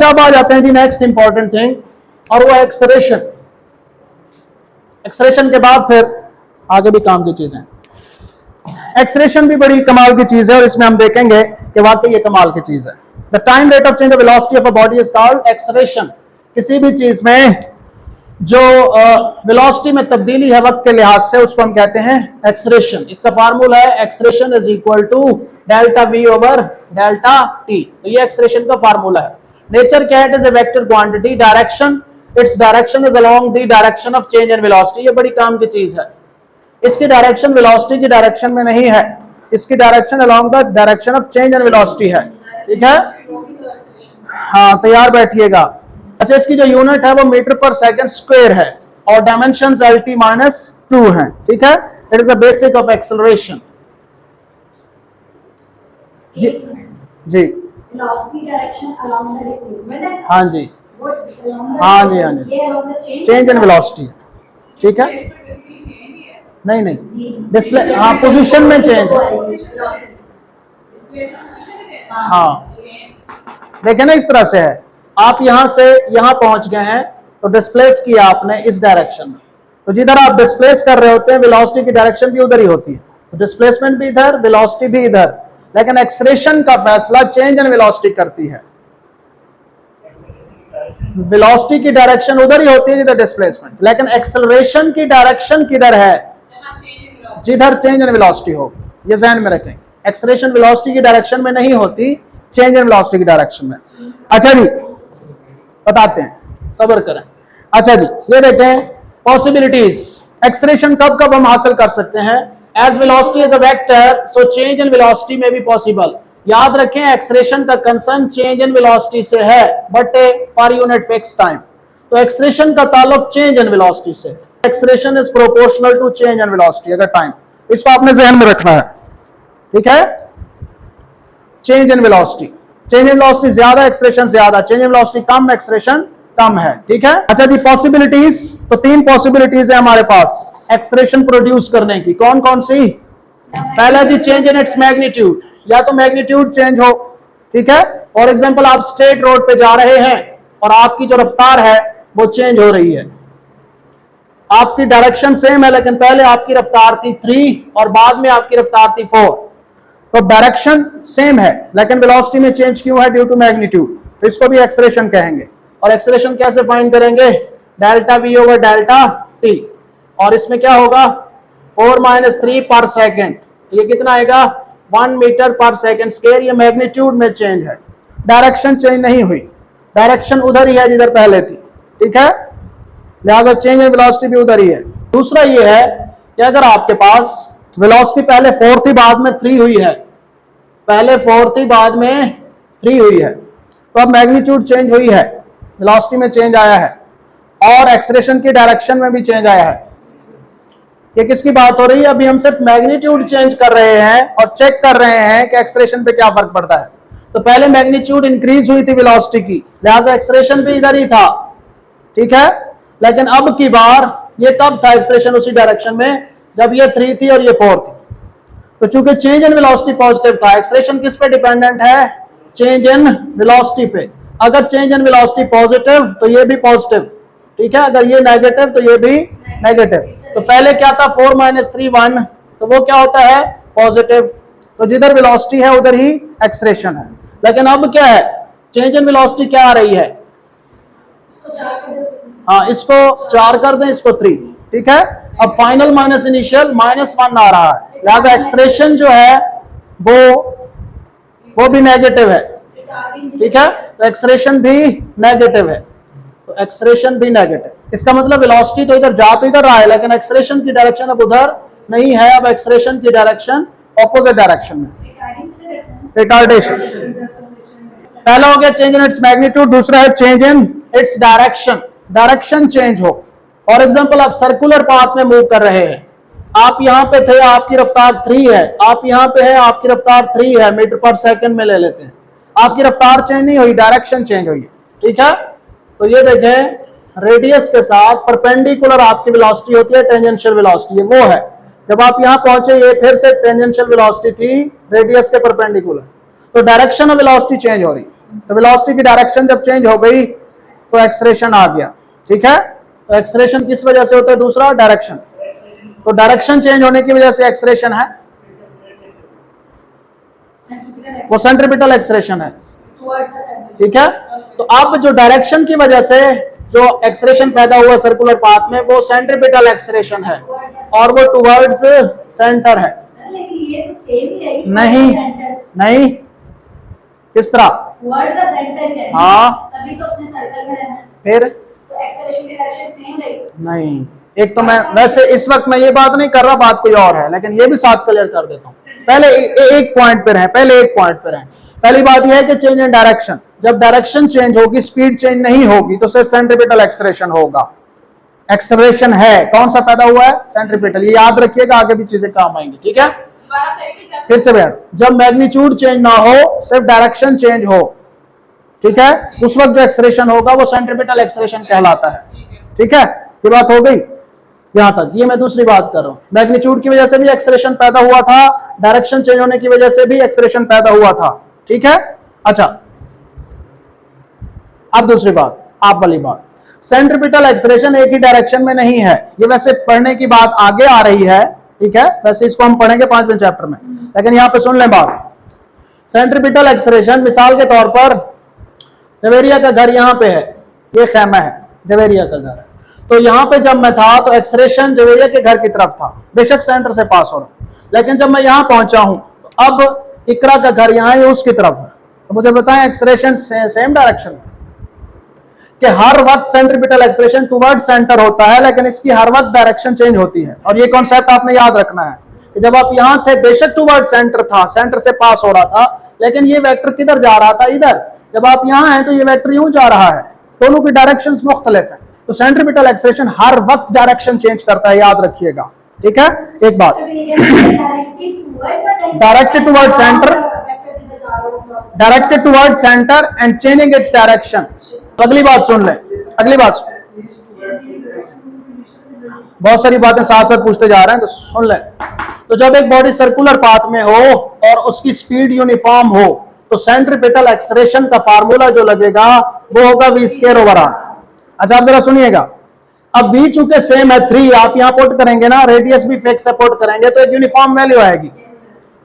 अच्छा अब आ जाते हैं जी नेक्स्ट इंपॉर्टेंट थिंग, और वो एक्सेलरेशन। एक्सेलरेशन के बाद फिर आगे भी काम की चीजें। एक्सेलरेशन भी बड़ी कमाल की चीज है और इसमें हम देखेंगे कि वाकई ये कमाल की चीज है। The time rate of change of velocity of a body is called acceleration. किसी भी चीज में जो वेलोसिटी में तब्दीली है वक्त के लिहाज से, उसको हम कहते हैं एक्सेलरेशन। इसका फार्मूला है acceleration is equal to delta V over delta T. तो ये एक्सेलरेशन का फार्मूला है। नेचर क्या है? It is a vector quantity. Direction, its direction is along the direction of change in velocity. ये बड़ी काम की चीज है। इसकी डायरेक्शन वेलोसिटी की डायरेक्शन में नहीं है, इसकी direction along the direction of change in velocity है। ठीक है, हाँ तैयार बैठिएगा। अच्छा, इसकी जो यूनिट है वो मीटर पर सेकंड स्क्वायर है और डायमेंशंस LT माइनस 2 है। ठीक है, it is the basic of acceleration. जी डायरेक्शन अलोंग द डिस्प्लेसमेंट है। हाँ जी, हाँ जी, हाँ जी, चेंज इन वेलोसिटी। ठीक है, नहीं डिस्प्ले, हाँ पोजीशन में चेंज। हाँ देखें ना, इस तरह से है। आप यहां से यहां पहुंच गए हैं तो डिस्प्लेस किया आपने इस डायरेक्शन में, तो जिधर आप डिस्प्लेस कर रहे होते हैं वेलोसिटी की डायरेक्शन भी उधर ही होती है। तो डिस्प्लेसमेंट भी इधर, वेलोसिटी भी इधर, लेकिन एक्सेलरेशन का फैसला चेंज इन वेलोसिटी करती है। वेलोसिटी की डायरेक्शन उधर ही होती है जिधर डिस्प्लेसमेंट, लेकिन एक्सेलरेशन की डायरेक्शन किधर है? जिधर चेंज इन वेलोसिटी हो। ये ध्यान में रखें, एक्सेलरेशन वेलोसिटी की डायरेक्शन में नहीं होती, चेंज इन वेलोसिटी की डायरेक्शन में। अच्छा जी, बताते हैं, सब्र करें। अच्छा जी, ये देखें पॉसिबिलिटीज। एक्सेलरेशन कब कब हम हासिल कर सकते हैं? As velocity is a vector, so change in velocity में भी पॉसिबल। याद रखें, एक्सेलरेशन का कंसर्न चेंज इन वेलोसिटी से है, but per unit fix time. तो एक्सेलरेशन का ताल्लुक चेंज इन वेलोसिटी से। Acceleration is proportional to change in velocity अगर टाइम। इसको आपने ध्यान में रखना है। ठीक है, change in velocity, change in velocity ज्यादा, एक्सेलरेशन ज्यादा, चेंज इन वेलोसिटी कम, एक्सेलरेशन कम है। ठीक है, अच्छा जी, पॉसिबिलिटीज। तो 3 पॉसिबिलिटीज है हमारे पास एक्सेलरेशन प्रोड्यूस करने की। कौन कौन सी? पहला जी, चेंज इन इट्स मैग्नीट्यूड, या तो मैग्नीट्यूड चेंज हो। ठीक है, फॉर एग्जांपल आप स्ट्रेट रोड पे जा रहे हैं और आपकी जो रफ्तार है वो चेंज हो रही है। आपकी डायरेक्शन सेम है, लेकिन पहले आपकी रफ्तार थी 3 और बाद में आपकी रफ्तार थी 4। तो डायरेक्शन सेम है लेकिन वेलोसिटी में चेंज क्यों है? Due to magnitude. तो इसको भी एक्सेलरेशन कहेंगे। और एक्सेलरेशन कैसे फाइंड करेंगे? Delta V over delta T. और इसमें क्या होगा? 4 - 3 पर सेकेंड। ये कितना आएगा? 1 मीटर पर सेकेंड स्क्वायर। ये मैग्नीट्यूड में चेंज है, डायरेक्शन चेंज नहीं हुई, डायरेक्शन उधर ही है जिधर पहले थी। ठीक है, लिहाजा चेंज इन वेलोसिटी भी उधर ही है। दूसरा ये है कि अगर आपके पास वेलोसिटी पहले 4 थी बाद में 3 हुई है, पहले 4 थी बाद में 3 हुई है, तो अब मैग्नीट्यूड चेंज हुई है, वेलोसिटी में चेंज आया है और एक्सेलरेशन की डायरेक्शन में भी चेंज आया है। ये किसकी बात हो रही है? अभी हम सिर्फ मैग्नीट्यूड चेंज कर रहे हैं और चेक कर रहे हैं कि एक्सेलरेशन पे क्या फर्क पड़ता है। तो पहले मैग्नीट्यूड इंक्रीज हुई थी वेलोसिटी की, लिहाजा एक्सेलरेशन भी इधर ही था। ठीक है, लेकिन अब की बार ये तब था एक्सेलरेशन उसी डायरेक्शन में जब ये 3 थी और ये 4 थी। तो चूंकि चेंज इन वेलोसिटी पॉजिटिव था, एक्सेलरेशन किस पे डिपेंडेंट है? चेंज इन वेलोसिटी पे। अगर चेंज इन वेलोसिटी पॉजिटिव तो ये भी पॉजिटिव। ठीक है, अगर ये नेगेटिव तो ये भी नेगेटिव। तो पहले क्या था? 4 - 3 1, तो वो क्या होता है? पॉजिटिव। तो जिधर वेलोसिटी है उधर ही एक्सेलरेशन है। लेकिन अब क्या है? चेंज इन वेलोसिटी क्या आ रही है? हाँ, इसको 4 कर दें, इसको 3। ठीक है, अब फाइनल माइनस इनिशियल -1 आ रहा है, लिहाजा एक्सेलरेशन जो है वो भी नेगेटिव है। ठीक है, तो एक्सेलरेशन भी नेगेटिव है, तो एक्सेलरेशन भी नेगेटिव। इसका मतलब वेलोसिटी तो इधर जा तो इधर रहा है, लेकिन एक्सेलरेशन की डायरेक्शन अब उधर नहीं है। अब एक्सेलरेशन की डायरेक्शन ऑपोजिट डायरेक्शन में, रिटार्डेशन। पहला हो गया चेंज इन इट्स मैग्नीट्यूड, दूसरा है change in its direction, direction change हो। फॉर एग्जांपल आप सर्कुलर पाथ में मूव कर रहे हैं, आप यहां पे थे, आपकी रफ्तार 3 है, आप यहां पे हैं, आपकी रफ्तार 3 है, मीटर पर सेकंड में ले लेते हैं। आपकी रफ्तार चेंज नहीं हुई, डायरेक्शन चेंज हुई। ठीक है, तो ये देखें रेडियस के साथ परपेंडिकुलर आपकी वेलोसिटी होती है, टेंजेंशियल वेलोसिटी वो है। जब आप यहां पहुंचे ये फिर से टेंजेंशियल वेलोसिटी थी रेडियस के परपेंडिकुलर, तो डायरेक्शन ऑफ वेलोसिटी चेंज हो रही। तो वेलोसिटी की डायरेक्शन जब चेंज हो गई तो एक्सलेरेशन आ गया, ठीक है। तो एक्सलेरेशन किस वजह से होता है? दूसरा डायरेक्शन। तो डायरेक्शन चेंज होने की वजह से एक्सलेरेशन है, वो सेंट्रीपिटल एक्सलेरेशन है, ठीक है। तो अब जो डायरेक्शन की वजह से जो एक्सलेरेशन पैदा हुआ सर्कुलर पाथ में, वो सेंट्रीपिटल एक्सलेरेशन है और वो टुवर्ड्स सेंटर है। लेकिन ये तो सेम ही है। नहीं नहीं, किस तरह? वर्ड का सेंटर है। हाँ, तभी तो उसने सर्कल में रहना है। फिर तो एक्सेलरेशन की डायरेक्शन सेम रहेगी। नहीं, एक तो मैं वैसे इस वक्त मैं ये बात नहीं कर रहा, बात कोई और है, लेकिन ये भी साथ क्लियर कर देता हूँ। पहले एक पॉइंट पे रहें, पहले एक पॉइंट पे रहें। पहली बात यह है कि चेंज इन डायरेक्शन, जब डायरेक्शन चेंज होगी, स्पीड चेंज नहीं होगी, तो सिर्फ सेंट्रीपिटल एक्सलेरेशन होगा। एक्सलेरेशन है कौन सा पैदा हुआ है? सेंट्रीपिटल। ये याद रखिएगा, आगे भी चीजें काम आएंगी, ठीक है। फिर से बयान, जब मैग्नीट्यूड चेंज ना हो, सिर्फ डायरेक्शन चेंज हो, ठीक है, उस वक्त जो एक्सलेरेशन होगा वो सेंट्रीपिटल एक्सलेरेशन कहलाता है, ठीक है। ये बात हो गई यहां तक। ये मैं दूसरी बात कर रहा हूं, मैग्नीट्यूड की वजह से भी एक्सलेरेशन पैदा हुआ था, डायरेक्शन चेंज होने की वजह से भी एक्सलेरेशन पैदा हुआ था, ठीक है। अच्छा, अब दूसरी बात, आप वाली बात, सेंट्रीपिटल एक्सलेरेशन एक ही डायरेक्शन में नहीं है। ये वैसे पढ़ने की बात आगे आ रही है, ठीक है, वैसे इसको हम पढ़ेंगे 5वें चैप्टर में, लेकिन यहां पे सुन लें बात। सेंट्रीपिटल एक्सलेरेशन, मिसाल के तौर पर जवेरिया का घर यहां पे है, ये खेमा है, जवेरिया का घर है। तो यहां पे जब मैं था तो एक्सलेरेशन जवेरिया के घर की तरफ था, बेशक सेंटर से पास हो रहा, लेकिन जब मैं यहां पहुंचा हूं तो अब इकरा का घर यहां है, उसकी तरफ है। तो मुझे बताएं एक्सलेरेशन सेम डायरेक्शन में कि हर वक्त सेंट्रीपिटल एक्सलेरेशन टुवर्ड सेंटर होता है, लेकिन इसकी हर वक्त डायरेक्शन चेंज होती है। और ये कॉन्सेप्ट आपने याद रखना है कि जब आप यहां थे, बेशक टुवर्ड सेंटर था, सेंटर से पास हो रहा था, लेकिन ये वेक्टर किधर जा रहा था? इधर। जब आप यहां हैं तो ये वेक्टर यूं जा रहा है, दोनों की डायरेक्शंस मुख्तलिफ हैं। तो सेंट्रीपिटल एक्सलेरेशन हर वक्त डायरेक्शन चेंज करता है, याद रखिएगा, ठीक है। एक बात, directed toward centre, directed toward centre and changing its direction. अगली बात सुन ले, अगली बात, बहुत सारी बातें साथ साथ पूछते जा रहे हैं तो सुन ले। तो जब एक बॉडी सर्कुलर पाथ में हो और उसकी स्पीड यूनिफॉर्म हो, तो सेंट्रीपिटल एक्सलेरेशन का फार्मूला जो लगेगा वो होगा v स्क्वायर ओवर r। अच्छा, आप जरा सुनिएगा, अब v चूंकि सेम है 3, आप यहां पुट करेंगे ना, रेडियस भी फिक्स है, पुट करेंगे तो एक यूनिफॉर्म वैल्यू आएगी।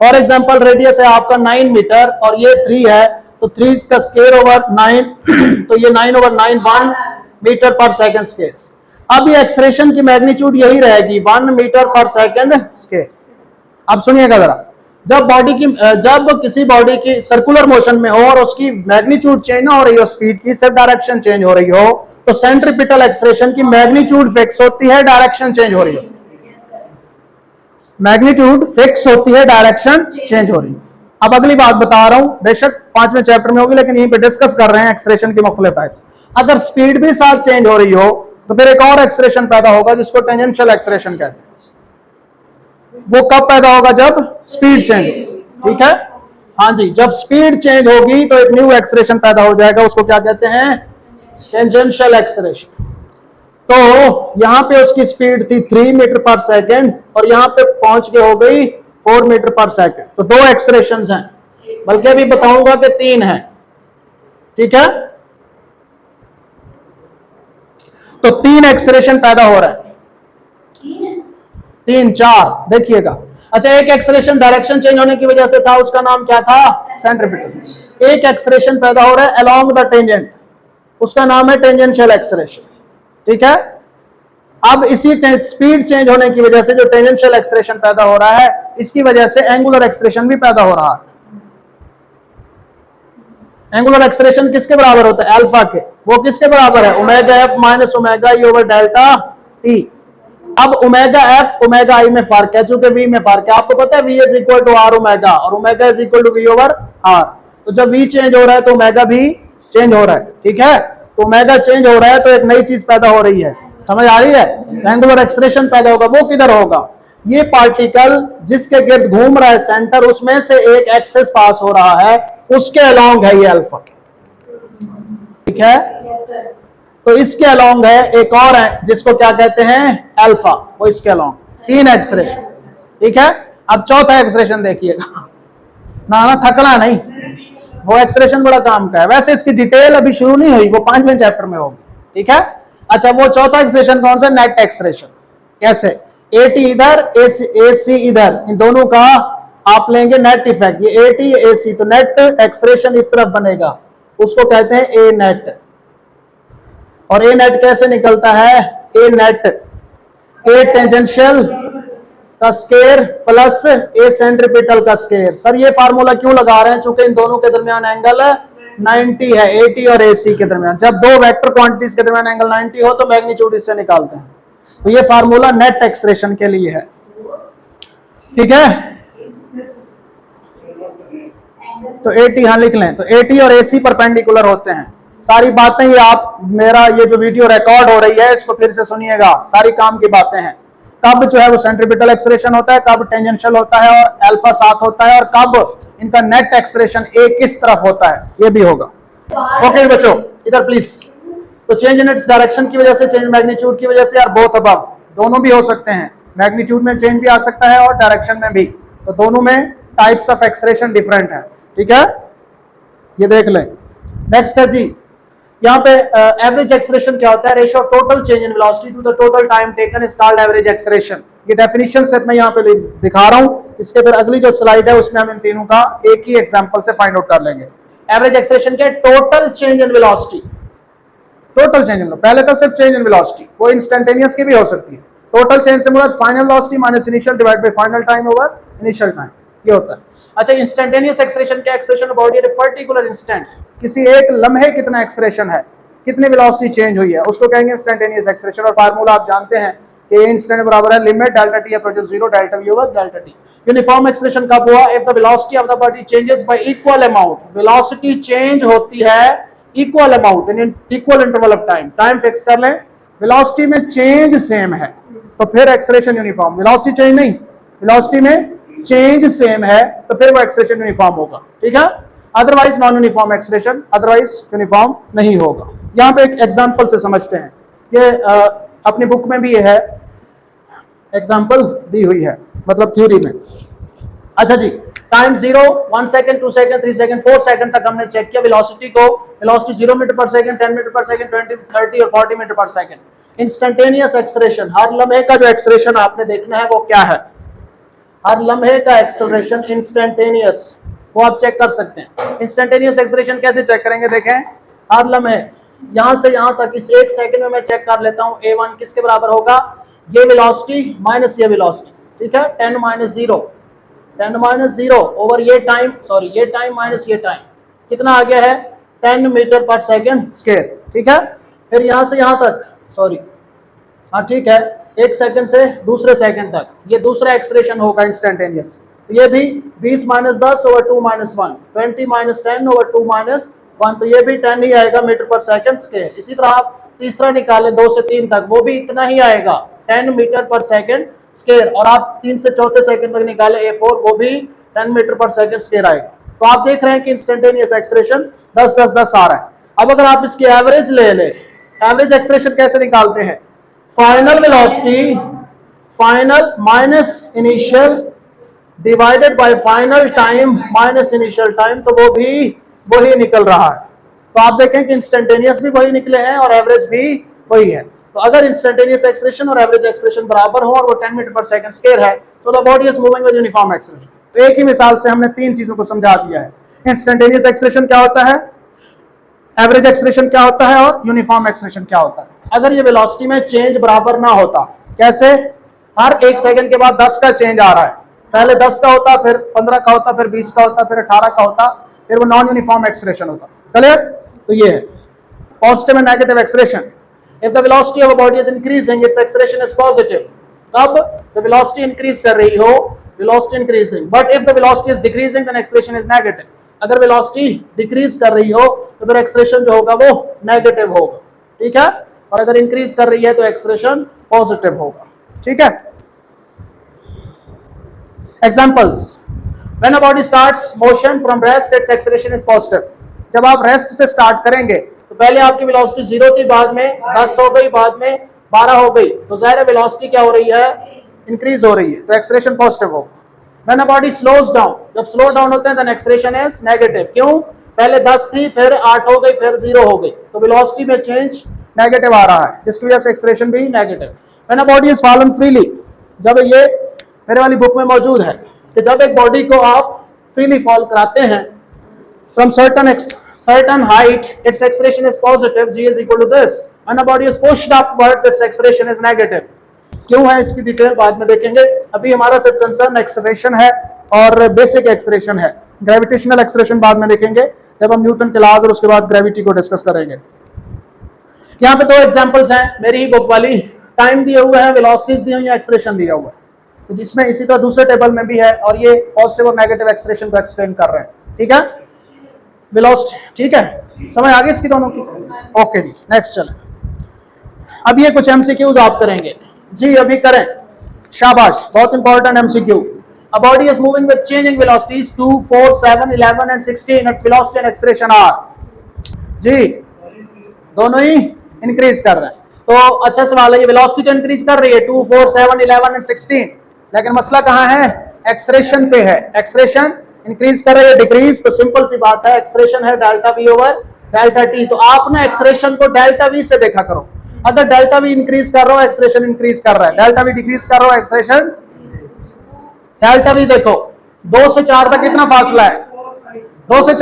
फॉर एग्जांपल, रेडियस है आपका 9 मीटर और ये 3 है, तो 3 का स्क्वायर ओवर 9 तो ये 9 over 9 1 metre per second square. अब ये एक्सलेरेशन की मैग्नीट्यूड यही रहेगी, 1 मीटर पर सेकंड स्क्वायर। अब सुनिएगा जरा, जब किसी बॉडी की सर्कुलर मोशन में हो और उसकी मैग्नीट्यूड चेंज ना हो रही हो, स्पीड की सिर्फ डायरेक्शन चेंज हो रही हो, तो सेंट्रीपिटल एक्सलेरेशन की मैग्नीट्यूड फिक्स होती है, डायरेक्शन चेंज हो रही हो। मैग्नीट्यूड फिक्स होती है, डायरेक्शन चेंज हो रही है। अब अगली बात बता रहा हूं, बेशक 5वें चैप्टर में होगी, लेकिन यहीं पे डिस्कस कर रहे हैं एक्सलेरेशन की मुख्तलिफ टाइप्स। अगर स्पीड भी साथ चेंज हो रही हो तो फिर एक और एक्सलेरेशन पैदा होगा जिसको टेंजेंशियल एक्सलेरेशन कहते हैं। वो कब पैदा होगा? जब स्पीड चेंज हो, ठीक है। हाँ जी, जब स्पीड चेंज होगी तो एक न्यू एक्सलेरेशन पैदा हो जाएगा, उसको क्या कहते हैं? Tangential acceleration. तो यहां पे उसकी स्पीड थी 3 मीटर पर सेकेंड और यहां पे पहुंच के हो गई 4 मीटर पर सेकेंड। तो 2 एक्सलेरेशंस हैं, बल्कि अभी बताऊंगा कि 3 हैं, ठीक है। तो 3 एक्सलेरेशन पैदा हो रहा है, 3 4 देखिएगा। अच्छा, एक एक्सलेरेशन डायरेक्शन चेंज होने की वजह से था, उसका नाम क्या था? सेंट्रीपिटल। एक एक्सलेरेशन पैदा हो रहा है अलोंग द टेंजेंट, उसका नाम है टेंजेंशियल एक्सलेरेशन, ठीक है। अब इसी स्पीड चेंज होने की वजह से जो टेंजेंशियल एक्सलेरेशन पैदा हो रहा है, इसकी वजह से एंगुलर एक्सलेरेशन भी पैदा हो रहा है। एंगुलर एक्सलेरेशन किसके बराबर होता है? अल्फा के। वो किसके बराबर है? ओमेगा एफ माइनस ओमेगा ई ओवर डेल्टा टी। अब ओमेगा एफ ओमेगा आई में फर्क है, चूंकि वी में फर्क है। आपको पता है V is equal to R omega और omega is equal to V over R. तो जब वी चेंज हो रहा है तो ओमेगा भी चेंज हो रहा है, ठीक है। तो ओमेगा चेंज हो रहा है तो एक नई चीज पैदा हो रही है, समझ आ रही है? एंगुलर एक्सलेरेशन पैदा होगा। वो किधर होगा? ये पार्टिकल जिसके गिर्द घूम रहा है सेंटर, उसमें से एक एक्सेस पास हो रहा है, उसके अलोंग है ये अल्फा, ठीक है। तो इसके अलोंग है एक और है जिसको क्या कहते हैं? अल्फा। वो इसके अलोंग 3 एक्सलेरेशन, ठीक है। अब चौथा एक्सलेरेशन देखिएगा, ना थकना नहीं, वो एक्सेलरेशन बड़ा काम का है। वैसे इसकी डिटेल अभी शुरू नहीं हुई, वो 5वें चैप्टर में होगी, ठीक है। अच्छा, वो चौथा एक्सेलरेशन कौन सा? Net acceleration. कैसे? एटी इधर, एसी इधर, इन दोनों का आप लेंगे नेट इफेक्ट, ये एटी एसी, तो नेट एक्सेलरेशन इस तरफ बनेगा, उसको कहते हैं ए नेट। और ए नेट कैसे निकलता है? ए नेट ए टेंजेंशियल का स्केयर प्लस ए सेंट्रीपिटल का स्केयर। सर ये फार्मूला क्यों लगा रहे हैं? चूंकि इन दोनों के दरमियान एंगल 90 है, एटी और एसी के दरमियान। जब दो वेक्टर क्वांटिटीज के दरमियान एंगल 90 हो तो मैग्नीट्यूड इससे निकालते हैं। तो ये फार्मूला नेट एक्सेलरेशन के लिए है, ठीक है। तो एटी यहां लिख लें, तो एटी और एसी परपेंडिकुलर होते हैं। सारी बातें ये आप, मेरा ये जो वीडियो रिकॉर्ड हो रही है इसको फिर से सुनिएगा, सारी काम की बातें हैं। कब जो है वो सेंट्रीपिटल एक्सेलरेशन होता है, कब टेंजेंशियल होता है और अल्फा साथ होता है, और कब इनका नेट एक्सेलरेशन ए किस तरफ होता है, ये भी होगा। ओके बच्चों, इधर प्लीज। तो चेंज इन इट्स डायरेक्शन की वजह से, चेंज मैग्नीट्यूड की वजह से, और बोथ अबव, दोनों भी हो सकते हैं। मैग्नीट्यूड में चेंज भी आ सकता है और डायरेक्शन में भी, तो दोनों में टाइप्स ऑफ एक्सेलरेशन डिफरेंट है, ठीक है। ये देख लें। नेक्स्ट है जी, यहाँ पे एवरेज एक्सेलरेशन क्या होता है? Ratio of total change in velocity to the total time taken is called average acceleration. ये डेफिनेशन सिर्फ मैं यहाँ पे दिखा रहा हूँ, इसके फिर अगली जो स्लाइड है उसमें हम इन तीनों का एक ही एग्जांपल से फाइंड आउट कर लेंगे। एवरेज एक्सेलरेशन क्या है? Total change in velocity. Total change in, पहले तो सिर्फ चेंज इन वेलोसिटी, वो इंस्टेंटेनियस की भी हो सकती है। टोटल चेंज से मुराद final velocity minus initial divide by final time over initial time, ये होता है। अच्छा, इंस्टेंटेनियस एक्सेलरेशन क्या? Acceleration about a particular instant, किसी एक लम्हे कितना एक्सेलरेशन है, कितनी वेलोसिटी चेंज हुई है, उसको कहेंगे इंस्टेंटेनियस एक्सेलरेशन। और फार्मूला आप जानते हैं कि इंस्टेंट बराबर है limit delta T approaches 0 delta V over delta T. Uniform acceleration कब हुआ? If the velocity of the body changes y equal amount, velocity change होती है equal amount in equal interval of time. Time fix कर लें, velocity में change same है तो फिर एक्सेलरेशन यूनिफॉर्म। वेलोसिटी चेंज नहीं, वेलोसिटी में चेंज सेम है तो फिर वो एक्सेलरेशन यूनिफॉर्म होगा, ठीक है। Otherwise non uniform acceleration, otherwise uniform नहीं होगा। यहाँ पे एक एग्जांपल से समझते हैं, ये अपनी बुक में भी ये है, एग्जांपल दी हुई है, मतलब थ्योरी में। अच्छा जी, time 0, 1 second, 2 second, 3 second, 4 second तक हमने चेक किया वेलोसिटी को। Velocity 0 metre per second, 10 metre per second, 20, 30 और 40 metre per second. Instantaneous acceleration, हर लम्हे का जो एक्सेलरेशन आपने देखना है वो क्या है? हर लम्हे का एक्सेलरेशन इंस्टेंटेनियस, वो आप चेक कर सकते हैं। इंस्टेंटेनियस एक्सेलरेशन कैसे चेक करेंगे? देखें, हर लम्हे यहां से यहां तक इस 1 सेकंड में मैं चेक कर लेता हूं। a1 किसके बराबर होगा? ये वेलोसिटी माइनस ये वेलोसिटी, ठीक है। 10 माइनस 0, 10 माइनस 0 ओवर ये टाइम, सॉरी ये टाइम माइनस ये टाइम, कितना आ गया है? 10 मीटर पर सेकंड स्क्वायर, ठीक है। फिर यहां से यहां तक, सॉरी हाँ ठीक है, 1 सेकंड से दूसरे सेकंड तक, ये दूसरा एक्सेलरेशन होगा इंस्टेंटेनियस। ये भी 20 minus 10 over 2 minus 1, 20 minus 10 over 2 minus 1, तो ये भी 10 ही आएगा मीटर पर सेकंड स्क्वायर। इसी तरह आप तीसरा निकालें 2 से 3 तक, वो भी इतना ही आएगा, 10 मीटर पर सेकंड स्क्वायर। और आप 3 से चौथे सेकंड तक निकालें A4, वो भी 10 मीटर पर सेकंड स्क्वायर आएगा। तो आप देख रहे हैं कि इंस्टेंटेनियस एक्सेलरेशन 10 10 10 आ रहा है। अब अगर आप इसकी एवरेज ले लें, एवरेज एक्सेलरेशन कैसे निकालते हैं? Final velocity, final minus initial divided by final time minus initial time, तो वो भी वही निकल रहा है। तो आप देखें कि इंस्टेंटेनियस भी वही निकले हैं और एवरेज भी वही है। तो अगर इंस्टेंटेनियस एक्सेलरेशन और एवरेज एक्सेलरेशन बराबर हो और वो 10 मीटर पर सेकंड स्क्वायर है, तो the body is moving with uniform acceleration. तो एक ही मिसाल से हमने 3 चीजों को समझा दिया है। इंस्टेंटेनियस एक्सेलरेशन क्या होता है, एवरेज एक्सेलरेशन क्या होता है और यूनिफॉर्म एक्सेलरेशन क्या होता है। अगर ये वेलोसिटी में चेंज बराबर ना होता, कैसे? हर 1 सेकंड के बाद 10 का चेंज आ रहा है, पहले 10 का होता, फिर 15 का होता, फिर 20 का होता, फिर 18 का होता, फिर वो नॉन यूनिफॉर्म एक्सेलरेशन होता। क्लियर? तो ये है positive and negative acceleration. If the velocity of a body is increasing, its acceleration is positive. तब द वेलोसिटी इंक्रीज कर रही हो, velocity increasing, but if the velocity is decreasing then acceleration is negative. अगर velocity decrease कर रही हो तो फिर एक्सेलरेशन जो होगा वो नेगेटिव होगा, ठीक है। और अगर इंक्रीज कर रही है तो एक्सेलरेशन पॉजिटिव होगा, ठीक है। Examples, when a body starts motion from rest, it's acceleration is positive. जब आप रेस्ट से स्टार्ट करेंगे तो पहले आपकी वेलोसिटी 0 थी, बाद में 10 हो गई, बाद में 12 हो गई, तो जाहिर है वेलोसिटी क्या हो रही है? इंक्रीज हो रही है, तो एक्सेलरेशन पॉजिटिव होगा। When a body slows down, जब स्लो डाउन होते हैं देन एक्सेलरेशन इज नेगेटिव। क्यों? पहले 10 थी, फिर 8 हो गई, फिर 0 हो गई, तो वेलोसिटी में चेंज नेगेटिव आ रहा है, जिसकी वजह से एक्सेलरेशन भी negative. When a body is fallen freely, जब ये मेरे वाली बुक में मौजूद है कि जब एक बॉडी को आप फ्रीली फॉल कराते हैं from certain height, its acceleration is positive, g is equal to this. When a body is pushed upwards, its acceleration is negative. क्यों है इसकी डिटेल बाद में देखेंगे, अभी हमारा सिर्फ कंसर्न एक्सेलरेशन है और बेसिक एक्सेलरेशन है। ग्रेविटेशनल एक्सेलरेशन बाद में देखेंगे जब हम न्यूटन के लॉज और उसके बाद ग्रेविटी को डिस्कस करेंगे। यहाँ पे 2 एग्जांपल्स हैं मेरी ही बुक वाली, टाइम दिए हुए हैं, वेलोसिटीज दी हुई है, एक्सेलरेशन दिया हुआ है, तो जिसमें इसी तरह दूसरे टेबल में भी है और ये पॉजिटिव और नेगेटिव एक्सेलरेशन को एक्सप्लेन कर रहे हैं। ठीक है, वेलोसिटी, ठीक है, समझ आ गई इसकी दोनों की? ओके जी, नेक्स्ट चलें। अब ये कुछ एमसीक्यूज आप करेंगे जी, अभी करें, शाबाश, बहुत important MCQ. A body is moving with changing velocities 2, 4, 7, 11 and 16, its velocity and acceleration R G दोनों ही इंक्रीज कर रहे हैं। तो अच्छा सवाल है, ये वेलोसिटी तो इंक्रीज कर रही है 2, 4, 7, 11 एंड 16, लेकिन मसला कहाँ है? एक्सेलरेशन पे है। एक्सेलरेशन इंक्रीज कर रही है, डिक्रीज, तो सिंपल सी बात है, एक्सेलरेशन है delta V over delta T, तो आप ना एक्सेलरेशन को डेल्टा वी से देखा करो। अगर डेल्टा वी इंक्रीज कर रहा हो, एक्सेलरेशन इंक्रीज कर रहा है, डेल्टा वी डिक्रीज कर रहा हो, एक्सेलरेशन, डेल्टा वी देखो 2 से 4 तक कितना फासला है? 2 से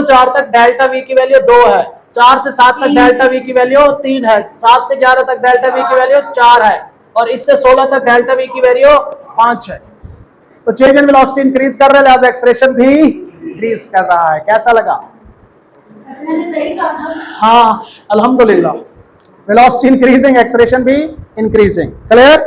4 तक डेल्टा वी की वैल्यू 2 है, 4 से 7 तक डेल्टा वी की वैल्यू 3 है, 7 से 11 तक डेल्टा वी की वैल्यू 4 है, और इससे 16 तक डेल्टा वी की वैल्यू 5 है। तो चेंज इन वेलोसिटी इंक्रीज कर रहा है, लिहाजा एक्सेलरेशन भी इंक्रीज कर रहा है। कैसा लगा? मैंने सही कहा ना? हाँ, अल्हम्दुलिल्लाह, वेलोसिटी इंक्रीजिंग, एक्सेलरेशन भी इंक्रीजिंग। क्लियर?